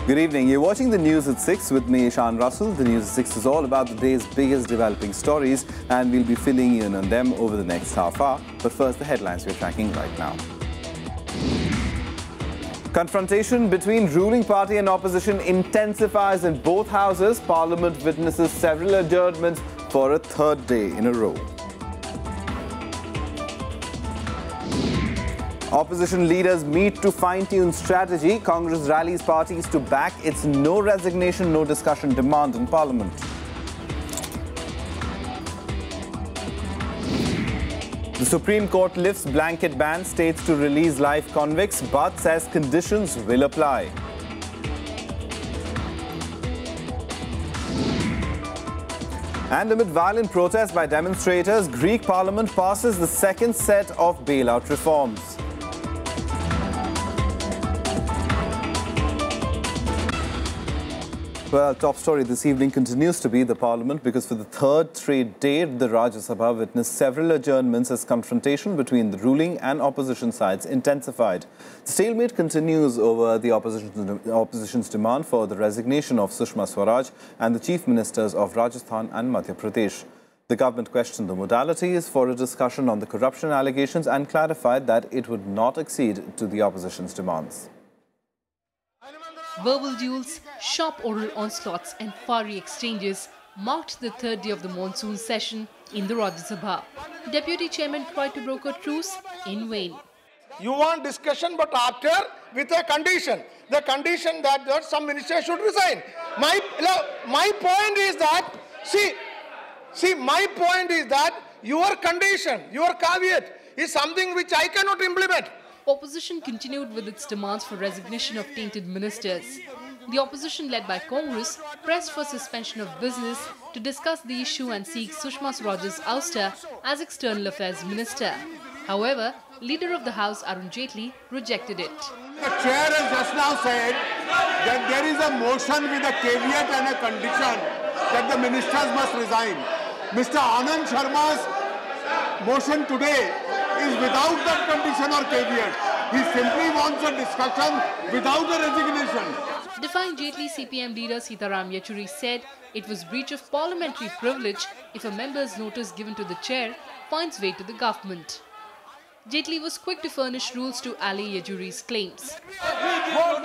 Good evening. You're watching the news at 6 with me, Ishan Russell. The news at 6 is all about the day's biggest developing stories, and we'll be filling you in on them over the next half hour. But first, the headlines we're tracking right now. Confrontation between ruling party and opposition intensifies in both houses. Parliament witnesses several adjournments for a third day in a row. Opposition leaders meet to fine-tune strategy. Congress rallies parties to back its no resignation, no discussion demand in Parliament. The Supreme Court lifts blanket ban, states to release live convicts, but says conditions will apply. And amid violent protests by demonstrators, Greek Parliament passes the second set of bailout reforms. Well, top story this evening continues to be the Parliament, because for the third straight day, the Rajya Sabha witnessed several adjournments as confrontation between the ruling and opposition sides intensified. The stalemate continues over the opposition's demand for the resignation of Sushma Swaraj and the chief ministers of Rajasthan and Madhya Pradesh. The government questioned the modalities for a discussion on the corruption allegations and clarified that it would not accede to the opposition's demands. Verbal duels, sharp oral onslaughts and fiery exchanges marked the third day of the monsoon session in the Rajya Sabha. Deputy Chairman tried to broker truce in vain. You want discussion, but after with a condition. The condition that some minister should resign. My point is that, my point is that your condition, your caveat is something which I cannot implement. Opposition continued with its demands for resignation of tainted ministers. The opposition, led by Congress, pressed for suspension of business to discuss the issue and seek Sushma Swaraj's ouster as External Affairs Minister. However, Leader of the House Arun Jaitley rejected it. The chair has just now said that there is a motion with a caveat and a condition that the ministers must resign. Mr. Anand Sharma's motion today is without that condition or caveat. He simply wants a discussion without a resignation. Defying Jaitley, CPM leader Sitaram Yechuri said it was breach of parliamentary privilege if a member's notice given to the chair finds way to the government. Jaitley was quick to furnish rules to allay Yechuri's claims. Rule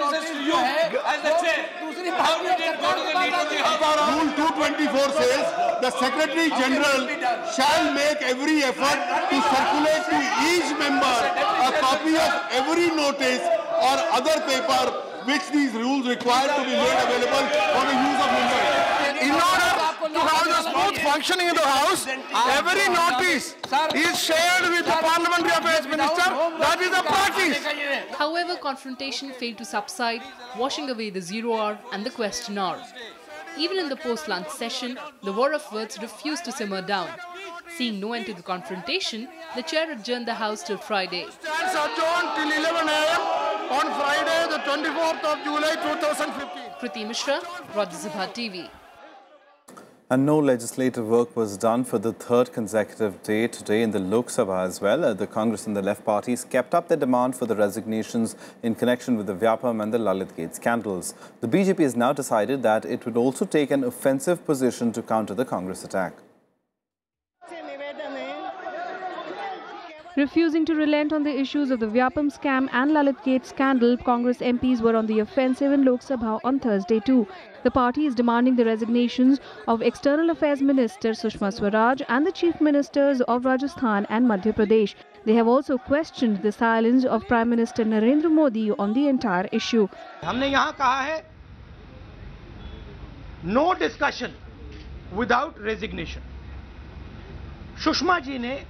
224 says the Secretary General shall make every effort to circulate to each member a copy of every notice or other paper which these rules require to be made available for the use of members. In order to have the smooth functioning in the House, every notice is shared with the Parliamentary Affairs Minister, that is the parties. However, confrontation failed to subside, washing away the 0 hour and the question hour. Even in the post-lunch session, the war of words refused to simmer down. Seeing no end to the confrontation, the chair adjourned the House till Friday. Stands adjourned till 11 a.m. on Friday, the 24th of July 2015. Kriti Mishra, Rajya Sabha TV. And no legislative work was done for the third consecutive day today in the Lok Sabha as well. The Congress and the left parties kept up their demand for the resignations in connection with the Vyapam and the Lalit Gate scandals. The BJP has now decided that it would also take an offensive position to counter the Congress attack. Refusing to relent on the issues of the Vyapam scam and Lalit Gate scandal, Congress MPs were on the offensive in Lok Sabha on Thursday too. The party is demanding the resignations of External Affairs Minister Sushma Swaraj and the Chief Ministers of Rajasthan and Madhya Pradesh. They have also questioned the silence of Prime Minister Narendra Modi on the entire issue. हमने यहाँ कहा है no discussion without resignation. Sushma ji ने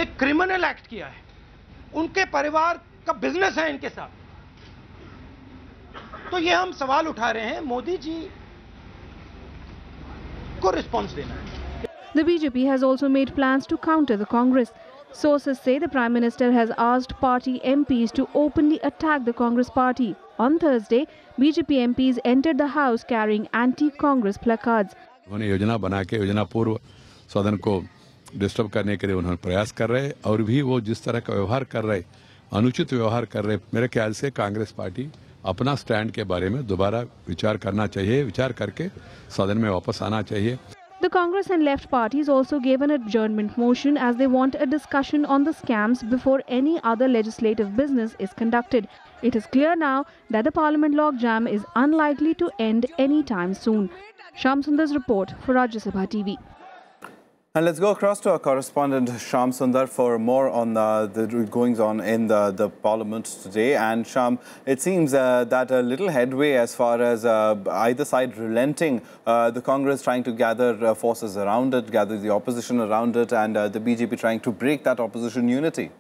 एक criminal act किया है, उनके परिवार का बिजनेस है इनके साथ, तो ये हम सवाल उठा रहे हैं, मोदी जी को रिस्पांस देना है. The BJP has also made plans to counter the Congress. Sources say the Prime Minister has asked party MPs to openly attack the Congress party. On Thursday, BJP MPs entered the House carrying anti-Congress placards. उन्होंने योजना बना के योजना पूर्व सदन को disturb करने के लिए उन्होंने प्रयास कर रहे और भी वो जिस तरह का व्यवहार कर रहे, अनुचित व्यवहार कर रहे, मेरे ख्याल से कांग्रेस पार्टी अपना स्टैंड के बारे में दोबारा विचार करना चाहिए, विचार करके सदन में वापस आना चाहिए। The Congress and left parties also gave an adjournment motion as they want a discussion on the scams before any other legislative business is conducted. It is clear now that the Parliament logjam is unlikely to end anytime soon. Shyam Sundar's report for Rajya Sabha TV. And let's go across to our correspondent Shyam Sundar for more on the goings-on in the Parliament today. And Shyam, it seems that a little headway as far as either side relenting, the Congress trying to gather forces around it, gather the opposition around it, and the BJP trying to break that opposition unity.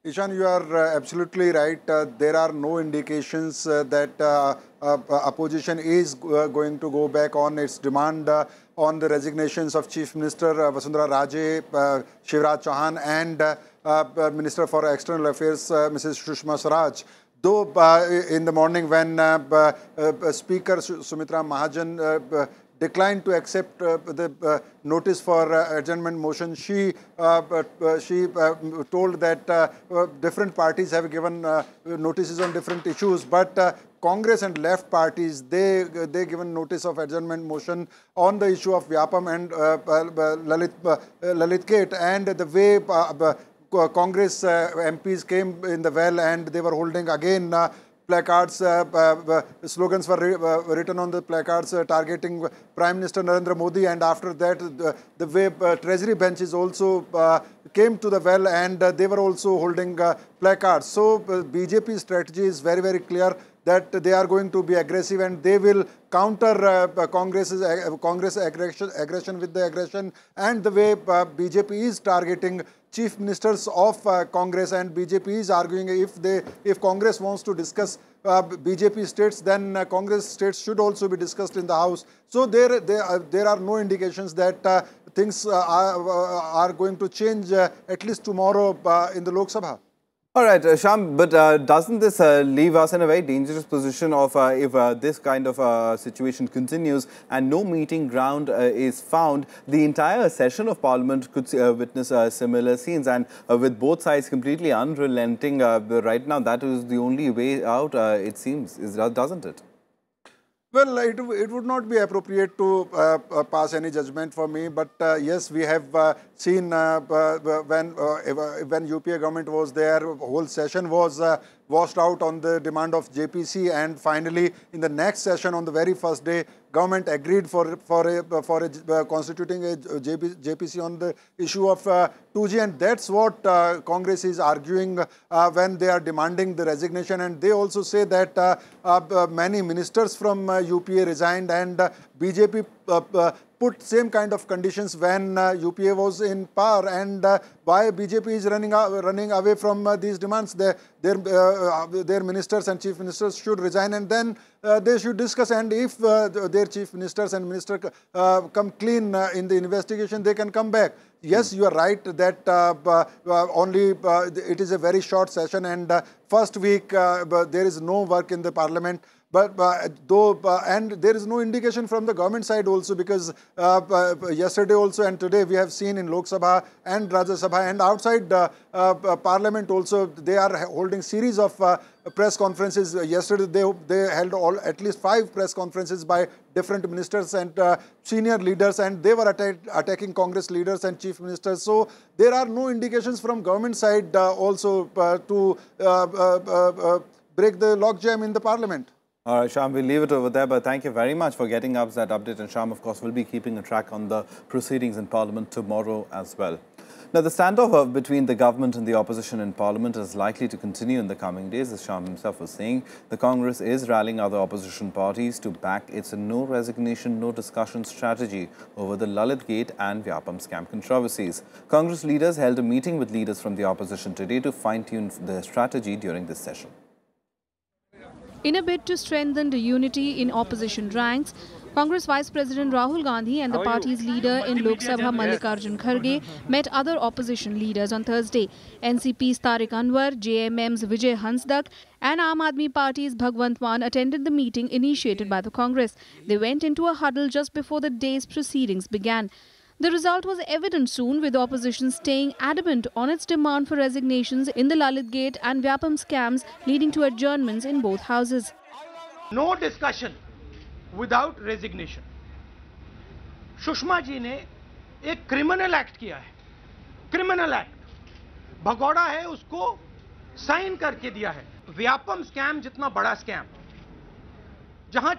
Ishan, you are absolutely right. There are no indications that opposition is going to go back on its demand on the resignations of Chief Minister Vasundhara Raje, Shivraj Chauhan and Minister for External Affairs Mrs. Sushma Swaraj. Though in the morning when Speaker Sumitra Mahajan declined to accept the notice for adjournment motion, she told that different parties have given notices on different issues, but Congress and left parties, they given notice of adjournment motion on the issue of Vyapam and Lalit Gate, and the way Congress MPs came in the well and they were holding again placards, slogans were written on the placards targeting Prime Minister Narendra Modi, and after that the way Treasury benches also came to the well and they were also holding placards. So BJP's strategy is very, very clear that they are going to be aggressive and they will counter Congress aggression with the aggression, and the way BJP is targeting chief ministers of Congress, and BJP is arguing if Congress wants to discuss BJP states, then Congress states should also be discussed in the House. So there are no indications that things are going to change at least tomorrow in the Lok Sabha. All right, Shyam, but doesn't this leave us in a very dangerous position of if this kind of situation continues and no meeting ground is found, the entire session of Parliament could witness similar scenes, and with both sides completely unrelenting right now, that is the only way out, it seems, doesn't it? Well, it would not be appropriate to pass any judgment for me, but yes, we have seen when UPA government was there, whole session was washed out on the demand of JPC, and finally in the next session on the very first day, government agreed for constituting a JPC on the issue of 2G, and that's what Congress is arguing when they are demanding the resignation. And they also say that many ministers from UPA resigned, and BJP put same kind of conditions when UPA was in power, and why BJP is running away from these demands. Their ministers and chief ministers should resign, and then they should discuss, and if their chief ministers and minister come clean in the investigation, they can come back. Yes, you are right that it is a very short session, and first week there is no work in the Parliament. And there is no indication from the government side also, because yesterday also and today we have seen in Lok Sabha and Rajya Sabha and outside Parliament also, they are holding series of press conferences. Yesterday they held at least 5 press conferences by different ministers and senior leaders, and they were attacking Congress leaders and chief ministers. So there are no indications from government side also to break the logjam in the Parliament. All right, Shyam, we'll leave it over there, but thank you very much for getting us that update. And Shyam, of course, will be keeping a track on the proceedings in Parliament tomorrow as well. Now, the standoff between the government and the opposition in Parliament is likely to continue in the coming days. As Shyam himself was saying, the Congress is rallying other opposition parties to back its no resignation, no discussion strategy over the Lalit Gate and Vyapam scam controversies. Congress leaders held a meeting with leaders from the opposition today to fine-tune their strategy during this session. In a bid to strengthen the unity in opposition ranks, Congress Vice President Rahul Gandhi and the party's leader in Lok Sabha Mallikarjun Kharge met other opposition leaders on Thursday. NCP's Tariq Anwar, JMM's Vijay Hansdak and Aam Aadmi Party's Bhagwant Mann attended the meeting initiated by the Congress. They went into a huddle just before the day's proceedings began. The result was evident soon, with the opposition staying adamant on its demand for resignations in the Lalit Gate and Vyapam scams, leading to adjournments in both houses. No discussion without resignation. Sushma ji ने एक criminal act किया है, criminal act भगोड़ा है, उसको sign करके दिया है। व्यापम स्कैम जितना बड़ा स्कैम, जहां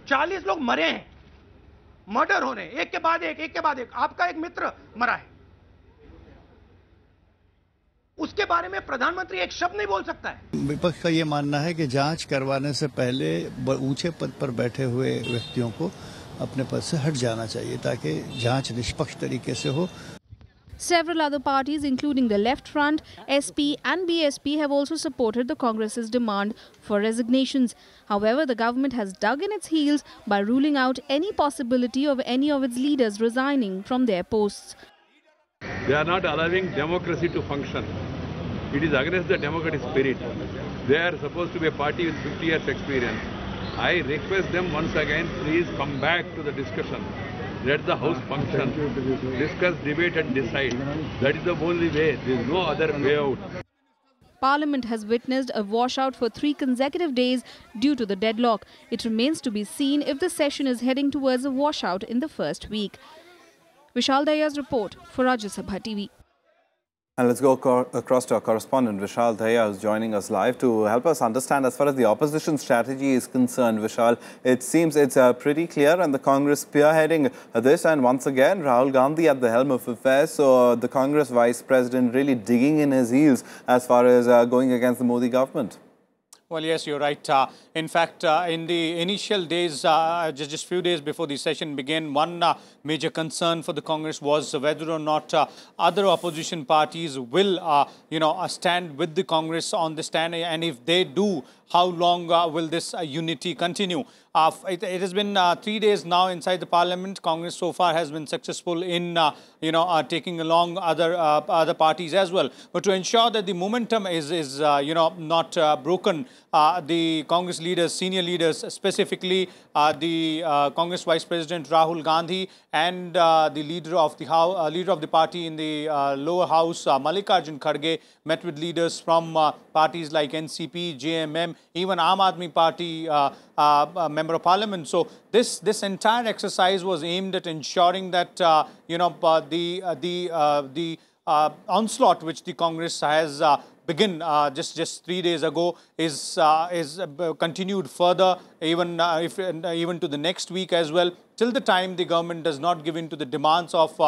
40 लोग मरे हैं, मर्डर हो रहे हैं, एक के बाद एक, आपका एक मित्र मरा है, उसके बारे में प्रधानमंत्री एक शब्द नहीं बोल सकता है। विपक्ष का ये मानना है कि जांच करवाने से पहले ऊंचे पद पर बैठे हुए व्यक्तियों को अपने पद से हट जाना चाहिए ताकि जांच निष्पक्ष तरीके से हो। Several other parties, including the Left Front, SP and BSP, have also supported the Congress's demand for resignations. However, the government has dug in its heels by ruling out any possibility of any of its leaders resigning from their posts. They are not allowing democracy to function. It is against the democratic spirit. They are supposed to be a party with 50 years experience. I request them once again, please come back to the discussion. Let the House function, discuss, debate and decide. That is the only way. There is no other way out. Parliament has witnessed a washout for 3 consecutive days due to the deadlock. It remains to be seen if the session is heading towards a washout in the first week. Vishal Daya's report for Rajya Sabha TV. And let's go across to our correspondent Vishal Daya, who's joining us live to help us understand as far as the opposition strategy is concerned. Vishal, it seems it's pretty clear, and the Congress spearheading this, and once again Rahul Gandhi at the helm of affairs. So the Congress Vice President really digging in his heels as far as going against the Modi government. Well, yes, you're right. In fact, in the initial days, just few days before the session began, one major concern for the Congress was whether or not other opposition parties will, stand with the Congress on the stand, and if they do, how long will this unity continue? It has been 3 days now inside the Parliament. Congress so far has been successful in, taking along other parties as well. But to ensure that the momentum is not broken, the Congress leaders, senior leaders, specifically the Congress Vice President Rahul Gandhi and the leader of the party in the lower house, Mallikarjun Kharge, met with leaders from parties like NCP, JMM, even Aam Aadmi Party Member of Parliament. So this entire exercise was aimed at ensuring that the onslaught which the Congress has begun just 3 days ago is continued further, even to the next week as well, till the time the government does not give in to the demands of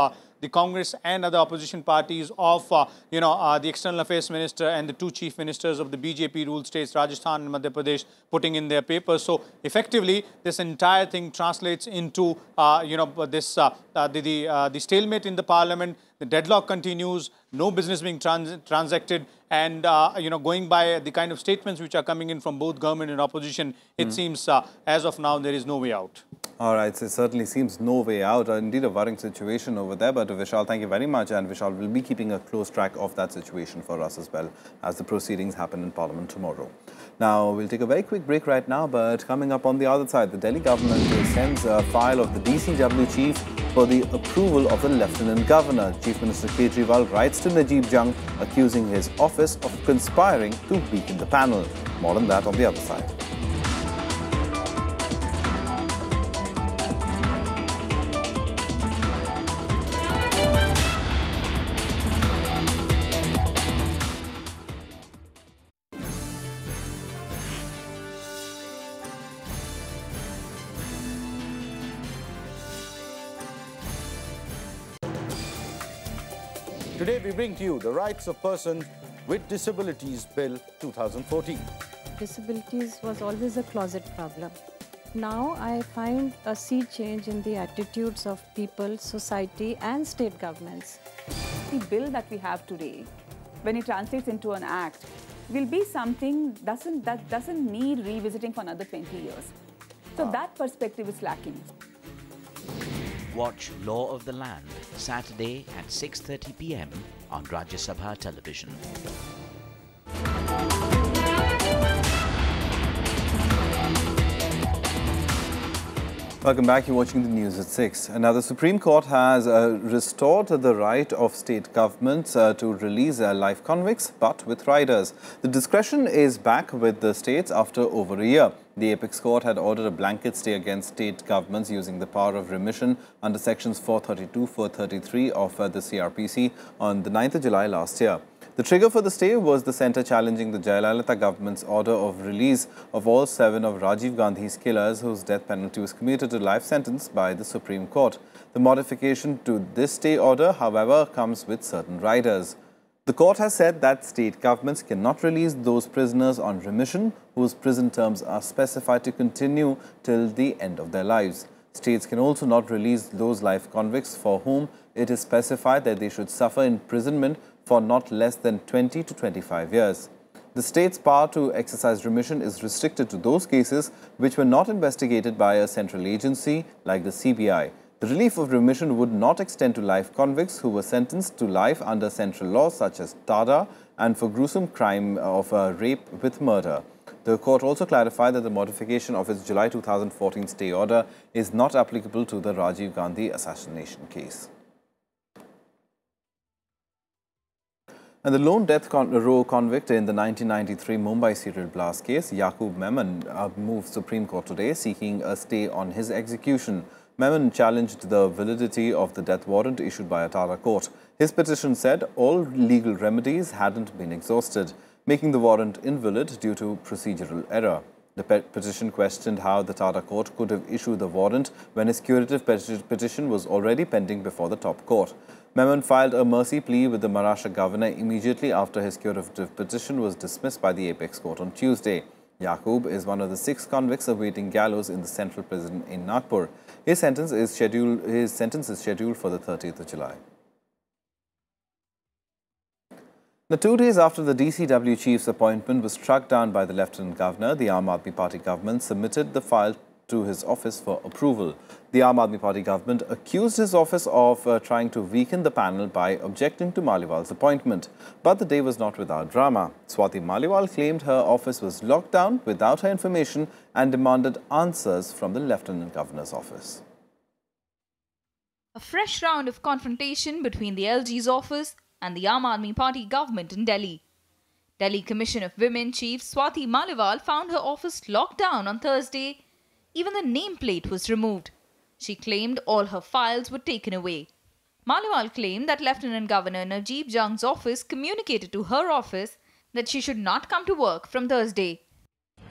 the Congress and other opposition parties of the External Affairs Minister and the 2 chief ministers of the BJP ruled states, Rajasthan and Madhya Pradesh, putting in their papers. So effectively, this entire thing translates into the stalemate in the Parliament. The deadlock continues, no business being transacted, and going by the kind of statements which are coming in from both government and opposition, it seems as of now there is no way out. All right, so it certainly seems no way out. Indeed, a worrying situation over there. But Vishal, thank you very much. And Vishal will be keeping a close track of that situation for us as well as the proceedings happen in Parliament tomorrow. Now, we'll take a very quick break right now. But coming up on the other side, the Delhi government sends a file of the DCW chief for the approval of the Lieutenant Governor. Chief Minister Kerry writes to Najib Jung, accusing his office of conspiring to weaken the panel. More on that on the other side. Today we bring to you the Rights of Persons with Disabilities Bill 2014. Disabilities was always a closet problem. Now I find a sea change in the attitudes of people, society and state governments. The bill that we have today, when it translates into an act, will be something that doesn't need revisiting for another 20 years. So that perspective is lacking. Watch Law of the Land, Saturday at 6:30 p.m. on Rajya Sabha television. Welcome back. You're watching the news at 6. Now, the Supreme Court has restored the right of state governments to release life convicts, but with riders. The discretion is back with the states after over a year. The Apex Court had ordered a blanket stay against state governments using the power of remission under sections 432, 433 of the CRPC on the 9th of July last year. The trigger for the stay was the centre challenging the Jayalalitha government's order of release of all 7 of Rajiv Gandhi's killers whose death penalty was commuted to life sentence by the Supreme Court. The modification to this stay order, however, comes with certain riders. The court has said that state governments cannot release those prisoners on remission whose prison terms are specified to continue till the end of their lives. States can also not release those life convicts for whom it is specified that they should suffer imprisonment for not less than 20 to 25 years. The state's power to exercise remission is restricted to those cases which were not investigated by a central agency like the CBI. The relief of remission would not extend to life convicts who were sentenced to life under central laws such as TADA and for gruesome crime of rape with murder. The court also clarified that the modification of its July 2014 stay order is not applicable to the Rajiv Gandhi assassination case. And the lone death row convict in the 1993 Mumbai serial blast case, Yaqub Memon, moved Supreme Court today seeking a stay on his execution. Memon challenged the validity of the death warrant issued by a Tara court. His petition said all legal remedies hadn't been exhausted, making the warrant invalid due to procedural error. The petition questioned how the Tara court could have issued the warrant when his curative petition was already pending before the top court. Memon filed a mercy plea with the Maharashtra governor immediately after his curative petition was dismissed by the Apex Court on Tuesday. Yaqub is one of the 6 convicts awaiting gallows in the central prison in Nagpur. His sentence is scheduled for the 30th of July. Now, 2 days after the DCW chief's appointment was struck down by the Lieutenant Governor, the Aam Aadmi Party government submitted the file to his office for approval. The Aam Aadmi Party government accused his office of trying to weaken the panel by objecting to Maliwal's appointment. But the day was not without drama. Swati Maliwal claimed her office was locked down without her information and demanded answers from the Lieutenant Governor's office. A fresh round of confrontation between the LG's office and the Aam Aadmi Party government in Delhi. Delhi Commission of Women Chief Swati Maliwal found her office locked down on Thursday. Even the nameplate was removed. She claimed all her files were taken away. Maliwal claimed that Lieutenant Governor Najib Jang's office communicated to her office that she should not come to work from Thursday.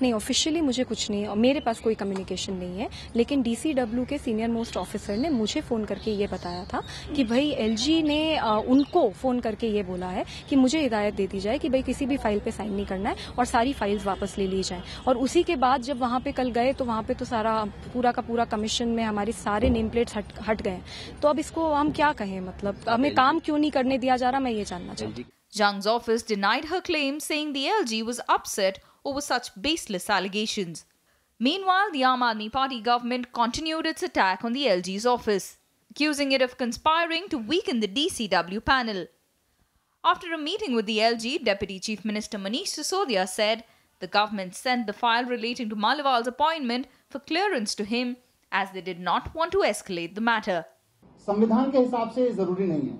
नहीं officially मुझे कुछ नहीं है और मेरे पास कोई communication नहीं है, लेकिन डीसीडब्ल्यू के सीनियर मोस्ट ऑफिसर ने मुझे फ़ोन करके ये बताया था कि भाई एलजी ने उनको फ़ोन करके ये बोला है कि मुझे हिदायत दे दी जाए कि भाई किसी भी फाइल पे साइन नहीं करना है और सारी फाइल्स वापस ले ली जाएं। और उसी के बाद जब वहाँ पे कल गए तो वहाँ पे तो सारा पूरा का पूरा कमीशन में हमारे सारे नेम प्लेट्स हट गए। तो अब इसको हम क्या कहें, मतलब हमें काम क्यों नहीं करने दिया जा रहा, मैं ये जानना चाहती हूँ। Jang's office denied her claim, saying the LG was upset over such baseless allegations. Meanwhile, the Aam Aadmi Party government continued its attack on the LG's office, accusing it of conspiring to weaken the DCW panel. After a meeting with the LG, Deputy Chief Minister Manish Sisodia said the government sent the file relating to Maliwal's appointment for clearance to him as they did not want to escalate the matter. संविधान के हिसाब से जरूरी नहीं है,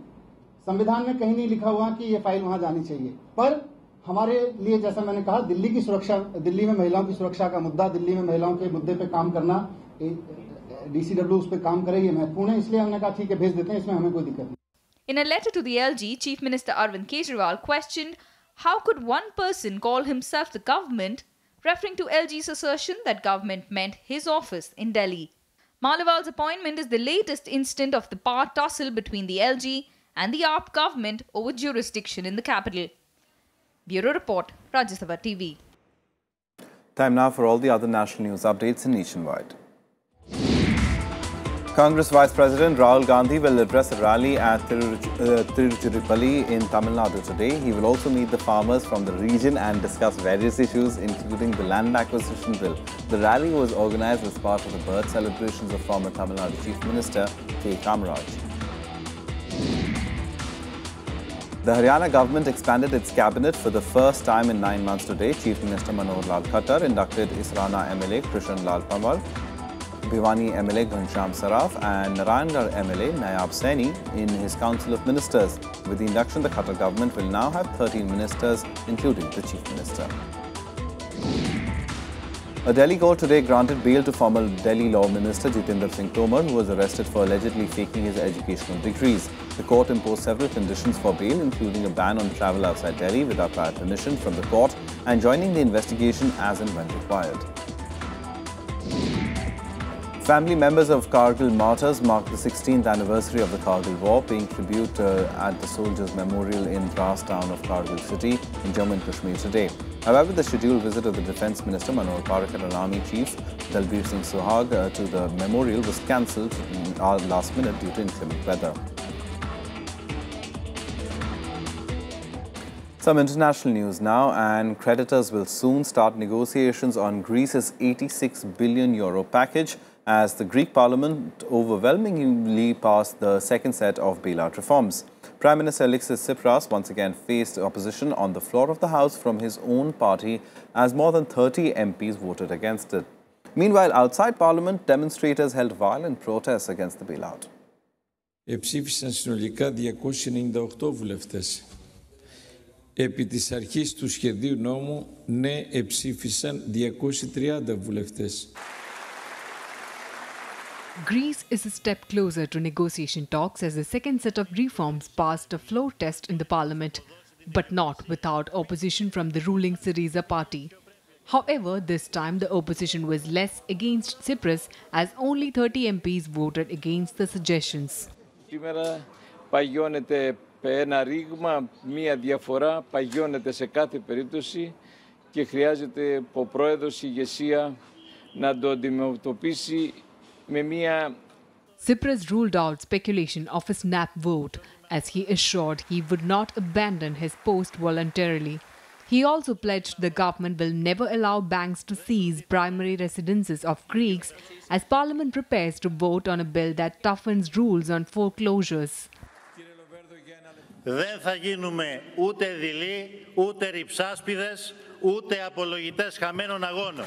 संविधान में कहीं नहीं लिखा हुआ कि ये फाइल वहां जानी चाहिए, पर हमारे लिए जैसा मैंने कहा दिल्ली की सुरक्षा, दिल्ली में महिलाओं की सुरक्षा का मुद्दा, दिल्ली में महिलाओं के मुद्दे पे काम करना, डीसीडब्ल्यू उस पे काम करे, ये महत्वपूर्ण है, इसलिए हमने कहा ठीक है भेज देते हैं, इसमें हमें कोई दिक्कत नहीं। In a letter to the LG, Chief Minister Arvind Kejriwal questioned how could one person call himself the government, referring to LG's assertion that government meant his office in Delhi. Maliwal's appointment is the latest incident of the power tussle between the LG and the AAP government over jurisdiction in the capital. Bureau Report, Rajya Sabha TV. Time now for all the other national news updates nationwide. Congress Vice President Rahul Gandhi will address a rally at Tiruchirappalli in Tamil Nadu today. He will also meet the farmers from the region and discuss various issues, including the land acquisition bill. The rally was organized as part of the birth celebrations of former Tamil Nadu Chief Minister K. Kamaraj. The Haryana government expanded its cabinet for the first time in 9 months today. Chief Minister Manohar Lal Khattar inducted Israna MLA Krishan Lal Panwal Bhiwani MLA Ghanshyam Saraf and Narayangarh MLA Nayab Saini in his Council of Ministers. With the induction, the Khattar government will now have 13 ministers, including the Chief Minister. A Delhi court today granted bail to former Delhi Law Minister Jitendra Singh Tomar, who was arrested for allegedly faking his educational degrees. The court imposed several conditions for bail, including a ban on travel outside Delhi without prior permission from the court and joining the investigation as and when required. Family members of Kargil martyrs marked the 16th anniversary of the Kargil War, paying tribute at the Soldiers' Memorial in Dras town of Kargil city in Jammu and Kashmir today. However, the scheduled visit of the Defence Minister Manoj Parrikar and Army Chief Dalbir Singh Suhag to the memorial was cancelled last minute due to inclement weather. Some international news now, and creditors will soon start negotiations on Greece's €86 billion package as the Greek parliament overwhelmingly passed the second set of bailout reforms. Prime Minister Alexis Tsipras once again faced opposition on the floor of the House from his own party as more than 30 MPs voted against it. Meanwhile, outside Parliament, demonstrators held violent protests against the bailout. Εψήφισαν συνολικά 298 βουλευτές. Επί της αρχής του σχεδίου νόμου, ναι, εψήφισαν 230 βουλευτές. Greece is a step closer to negotiation talks as the second set of reforms passed a floor test in the parliament, but not without opposition from the ruling Syriza party. However, this time the opposition was less against Tsipras as only 30 MPs voted against the suggestions. Σήμερα παγιώνεται ένα ρήγμα, μία διαφορά, παγιώνεται σε κάθε περίπτωση και χρειάζεται ο πρόεδρος, η ηγεσία να το αντιμετωπίσει. Tsipras ruled out speculation of a snap vote as he assured he would not abandon his post voluntarily. He also pledged the government will never allow banks to seize primary residences of Greeks as Parliament prepares to vote on a bill that toughens rules on foreclosures. Δεν θα γίνουμε ούτε δειλοί, ούτε ριψάσπιδες, ούτε απολογητές χαμένων αγώνων.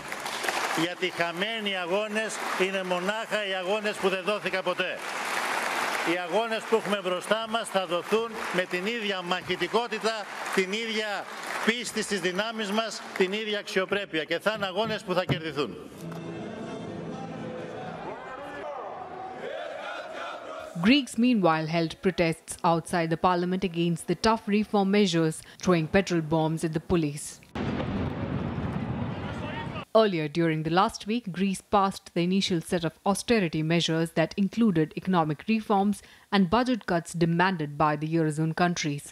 Γιατί χαμένοι αγώνες είναι μονάχα οι αγώνες που δεν δόθηκαν ποτέ. Οι αγώνες που έχουμε μπροστά μας θα δοθούν με την ίδια μαχητικότητα, την ίδια πίστη στις δυνάμεις μας, την ίδια αξιοπρέπεια και θα είναι αγώνες που θα κερδιθούν. Greeks meanwhile held protests outside the parliament against the tough reform measures, throwing petrol bombs at the police. Earlier during the last week, Greece passed the initial set of austerity measures that included economic reforms and budget cuts demanded by the Eurozone countries.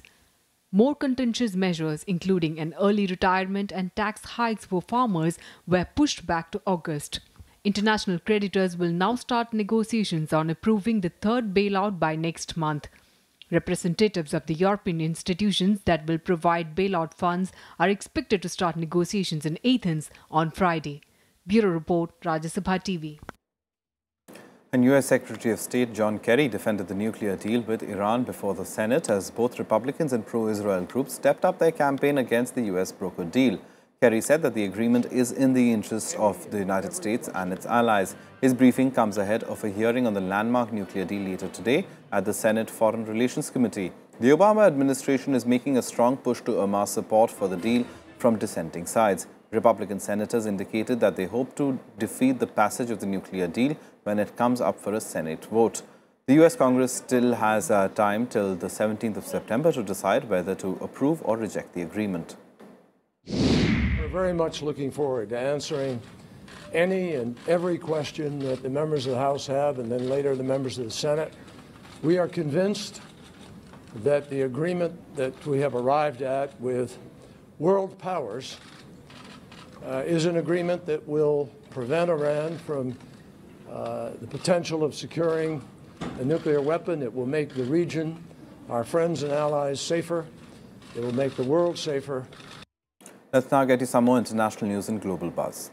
More contentious measures, including an early retirement and tax hikes for farmers, were pushed back to August. International creditors will now start negotiations on approving the third bailout by next month. Representatives of the European institutions that will provide bailout funds are expected to start negotiations in Athens on Friday. Bureau Report, Rajya Sabha TV. And US Secretary of State John Kerry defended the nuclear deal with Iran before the Senate as both Republicans and pro-Israel groups stepped up their campaign against the US brokered deal. Kerry said that the agreement is in the interests of the United States and its allies. His briefing comes ahead of a hearing on the landmark nuclear deal later today at the Senate Foreign Relations Committee. The Obama administration is making a strong push to amass support for the deal from dissenting sides. Republican senators indicated that they hope to defeat the passage of the nuclear deal when it comes up for a Senate vote. The US Congress still has time till the 17th of September to decide whether to approve or reject the agreement. We're very much looking forward to answering any and every question that the members of the House have, and then later the members of the Senate. We are convinced that the agreement that we have arrived at with world powers is an agreement that will prevent Iran from the potential of securing a nuclear weapon. It will make the region, our friends and allies, safer. It will make the world safer. Let's now get you some more international news in Global Buzz.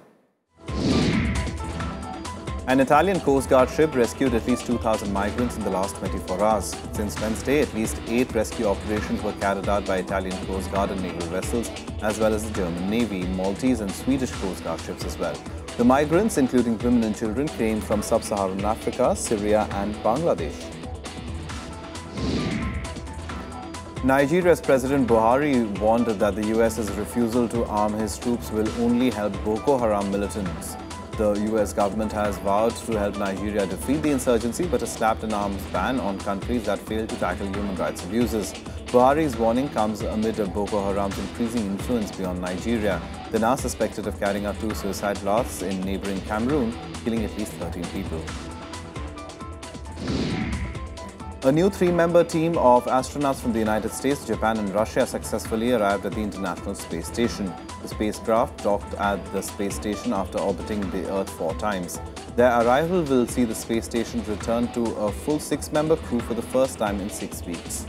An Italian Coast Guard ship rescued at least 2,000 migrants in the last 24 hours. Since Wednesday, at least 8 rescue operations were carried out by Italian Coast Guard and naval vessels, as well as the German Navy, Maltese and Swedish Coast Guard ships as well. The migrants, including women and children, came from sub-Saharan Africa, Syria and Bangladesh. Nigeria's President Buhari warned that the US's refusal to arm his troops will only help Boko Haram militants. The US government has vowed to help Nigeria defeat the insurgency but has slapped an arms ban on countries that fail to tackle human rights abuses. Buhari's warning comes amid Boko Haram's increasing influence beyond Nigeria. They're now suspected of carrying out 2 suicide blasts in neighboring Cameroon, killing at least 13 people. A new 3-member team of astronauts from the United States, Japan and Russia successfully arrived at the International Space Station. The spacecraft docked at the space station after orbiting the Earth 4 times. Their arrival will see the space station return to a full 6-member crew for the first time in 6 weeks.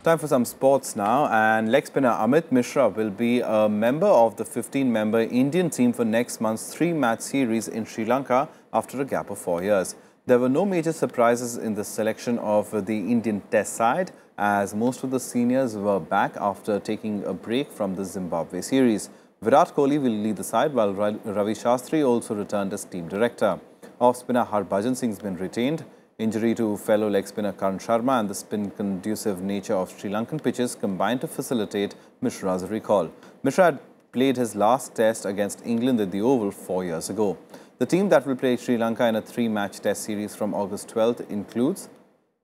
Time for some sports now, and leg spinner Amit Mishra will be a member of the 15-member Indian team for next month's 3-match series in Sri Lanka after a gap of 4 years. There were no major surprises in the selection of the Indian Test side, as most of the seniors were back after taking a break from the Zimbabwe series. Virat Kohli will lead the side, while Ravi Shastri also returned as team director. Off-spinner Harbhajan Singh has been retained. Injury to fellow leg spinner Karan Sharma and the spin-conducive nature of Sri Lankan pitches combined to facilitate Mishra's recall. Mishra had played his last test against England at the Oval 4 years ago. The team that will play Sri Lanka in a 3-match test series from August 12th includes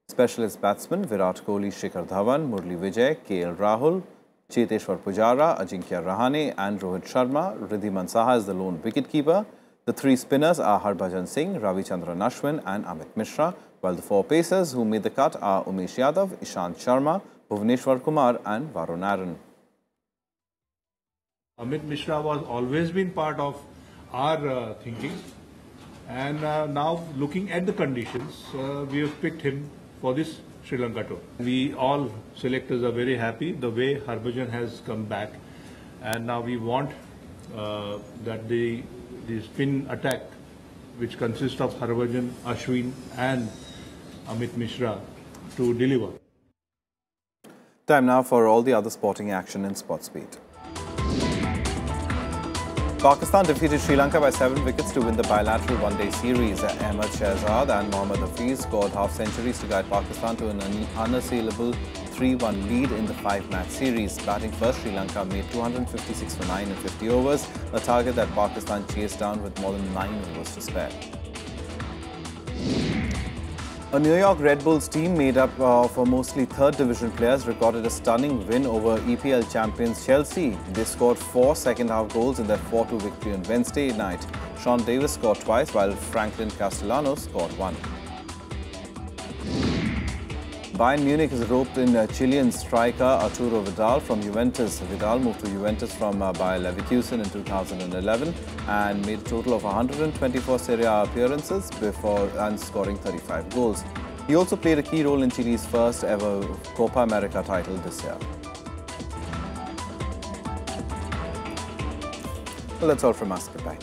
specialist batsmen Virat Kohli, Shikhar Dhawan, Murli Vijay, KL Rahul, Cheteshwar Pujara, Ajinkya Rahane and Rohit Sharma. Riddhiman Saha is the lone wicketkeeper. The 3 spinners are Harbhajan Singh, Ravichandran Ashwin and Amit Mishra, while the 4 pacers who made the cut are Umesh Yadav, Ishant Sharma, Bhuvneshwar Kumar and Varun Aaron. Amit Mishra was always been part of our thinking, and now looking at the conditions, we have picked him for this Sri Lanka tour. We all selectors are very happy the way Harbhajan has come back, and now we want that the spin attack, which consists of Harbhajan, Ashwin and Amit Mishra, to deliver. Time now for all the other sporting action in Sportsbeat. Pakistan defeated Sri Lanka by 7 wickets to win the bilateral one-day series. Ahmed Shahzad and Mohammad Hafiz scored half-centuries to guide Pakistan to an unassailable 3-1 lead in the 5-match series. Batting first, Sri Lanka made 256 for 9 in 50 overs, a target that Pakistan chased down with more than 9 overs to spare. A New York Red Bulls team made up of mostly 3rd division players recorded a stunning win over EPL champions Chelsea. They scored 4 second-half goals in their 4-2 victory on Wednesday night. Sean Davis scored twice, while Franklin Castellanos scored 1. Bayern Munich has roped in Chilean striker Arturo Vidal from Juventus. Vidal moved to Juventus from Bayer Leverkusen in 2011 and made a total of 124 Serie A appearances and scoring 35 goals. He also played a key role in Chile's first ever Copa America title this year. Well, that's all from us. Goodbye.